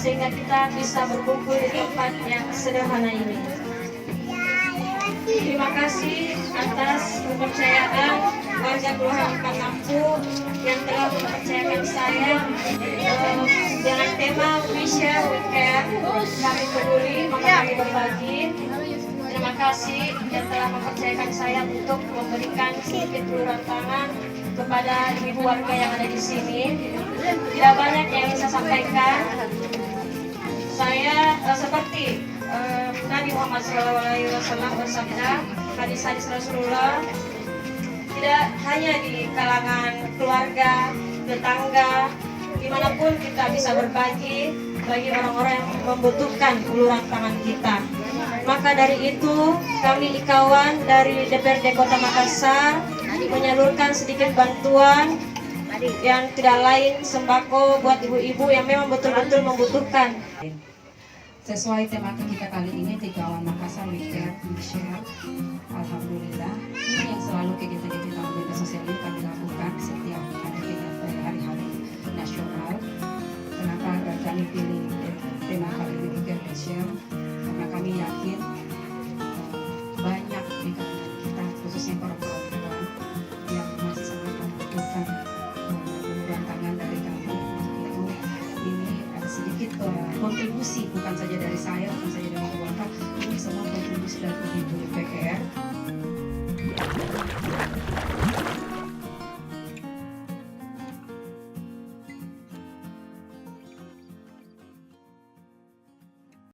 sehingga kita bisa berkumpul di tempat yang sederhana ini. Terima kasih atas kepercayaan warga Kelurahan Lampu yang telah mempercayakan saya dengan tema We Share We Care, kami peduli maka kami berbagi. Terima kasih yang telah mempercayakan saya untuk memberikan sedikit uluran tangan kepada ibu warga yang ada di sini. Tidak banyak yang bisa sampaikan. Saya seperti Nabi Muhammad SAW bersabda, hadis-hadis Rasulullah, tidak hanya di kalangan keluarga, tetangga, dimanapun kita bisa berbagi bagi orang-orang yang membutuhkan uluran tangan kita. Maka dari itu kami Ikawan dari DPRD Kota Makassar menyalurkan sedikit bantuan yang tidak lain sembako buat ibu-ibu yang memang betul-betul membutuhkan. Sesuai tema kita kali ini, Ikawan Makassar We Care, We Share. Alhamdulillah, ini yang selalu kegiatan-kegiatan media sosial ini kami lakukan setiap ada kegiatan hari-hari nasional. Kenapa kami pilih tema kali ini We Care, We Share? Karena kami yakin banyak di kalangan kita, khususnya perempuan yang masih sangat membutuhkan uluran tangan dari kami. Untuk itu, ini ada sedikit kontribusi bukan saja dari saya,